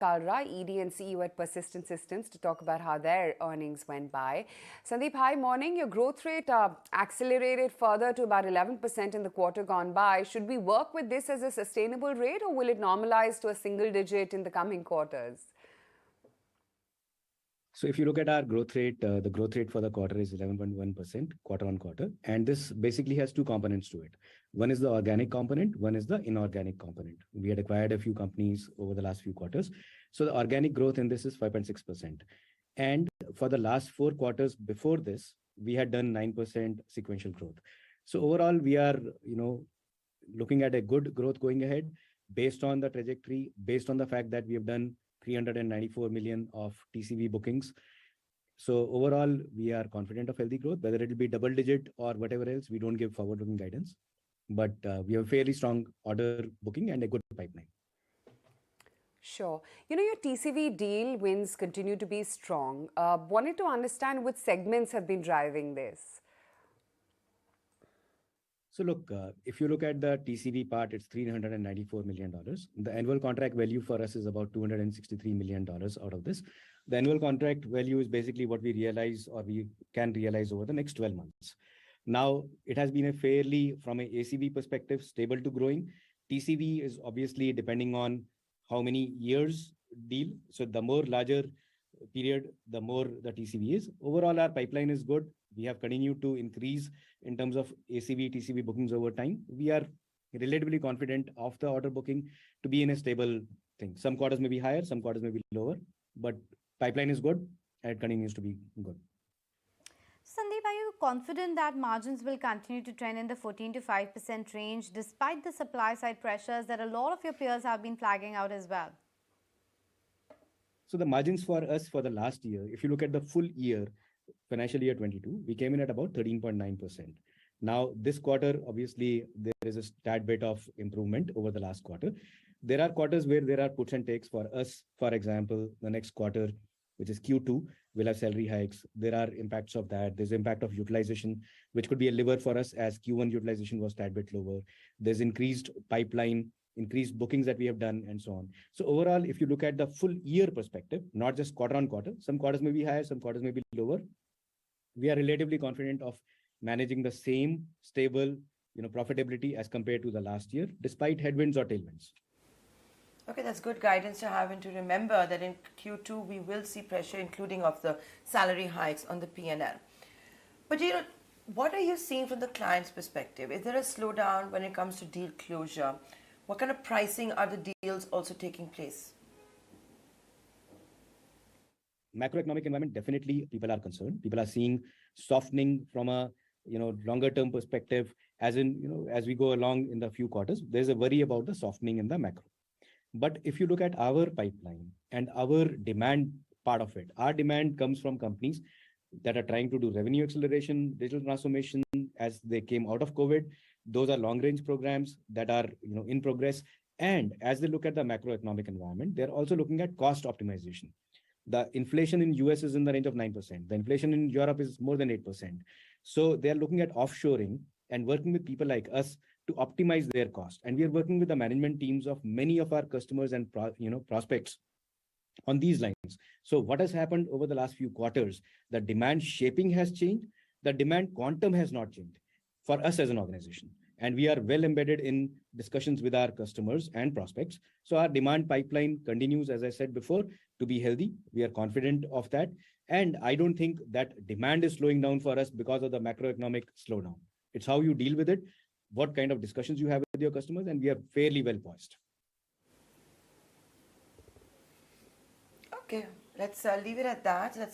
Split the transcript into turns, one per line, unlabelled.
Kalra, ED and CEO at Persistent Systems, to talk about how their earnings went by. Sandeep, hi, morning. Your growth rate accelerated further to about 11% in the quarter gone by. Should we work with this as a sustainable rate, or will it normalize to a single digit in the coming quarters?
So if you look at our growth rate, the growth rate for the quarter is 11.1% quarter on quarter. And this basically has two components to it. One is the organic component, one is the inorganic component. We had acquired a few companies over the last few quarters. So the organic growth in this is 5.6%. And for the last 4 quarters before this, we had done 9% sequential growth. So overall, we are, looking at a good growth going ahead based on the trajectory, based on the fact that we have done 394 million of TCV bookings. So overall, we are confident of healthy growth, whether it will be double digit or whatever else. We don't give forward-looking guidance, but we have a fairly strong order booking and a good pipeline.
Sure. Your TCV deal wins continue to be strong. Wanted to understand which segments have been driving this.
So look, if you look at the TCV part, it's $394 million. The annual contract value for us is about $263 million out of this. The annual contract value is basically what we realize or we can realize over the next 12 months. Now, it has been a fairly, from an ACV perspective, stable to growing. TCV is obviously depending on how many years deal. So the more larger period, the more the TCV is. Overall, our pipeline is good. We have continued to increase in terms of ACV, TCV bookings over time. We are relatively confident of the order booking to be in a stable thing. Some quarters may be higher, some quarters may be lower, but pipeline is good and it continues to be good.
Sandeep, are you confident that margins will continue to trend in the 14 to 5% range despite the supply side pressures that a lot of your peers have been flagging out as well?
So the margins for us for the last year, if you look at the full year, financial year 22, we came in at about 13.9%. Now, this quarter, obviously, there is a tad bit of improvement over the last quarter. There are quarters where there are puts and takes for us. For example, the next quarter, which is Q2, will have salary hikes. There are impacts of that. There's impact of utilization, which could be a lever for us as Q1 utilization was tad bit lower. There's increased pipeline, increased bookings that we have done, and so on. So overall, if you look at the full year perspective, not just quarter on quarter, some quarters may be higher, some quarters may be lower. We are relatively confident of managing the same stable, profitability as compared to the last year, despite headwinds or tailwinds.
Okay, that's good guidance to have, and to remember that in Q2 we will see pressure, including of the salary hikes on the P&L. But what are you seeing from the client's perspective? Is there a slowdown when it comes to deal closure? What kind of pricing are the deals also taking place?
Macroeconomic environment, definitely people are concerned. People are seeing softening from a longer term perspective, as in, as we go along in the few quarters, there's a worry about the softening in the macro. But if you look at our pipeline and our demand part of it, our demand comes from companies that are trying to do revenue acceleration, digital transformation as they came out of COVID. Those are long range programs that are in progress. And as they look at the macroeconomic environment, they're also looking at cost optimization. The inflation in US is in the range of 9%. The inflation in Europe is more than 8%. So they're looking at offshoring and working with people like us to optimize their cost. And we are working with the management teams of many of our customers and prospects on these lines. So what has happened over the last few quarters, the demand shaping has changed. The demand quantum has not changed for us as an organization. And we are well embedded in discussions with our customers and prospects. So our demand pipeline continues, as I said before, to be healthy. We are confident of that. And I don't think that demand is slowing down for us because of the macroeconomic slowdown. It's how you deal with it, what kind of discussions you have with your customers, and we are fairly well poised.
Okay, let's leave it at that. Let's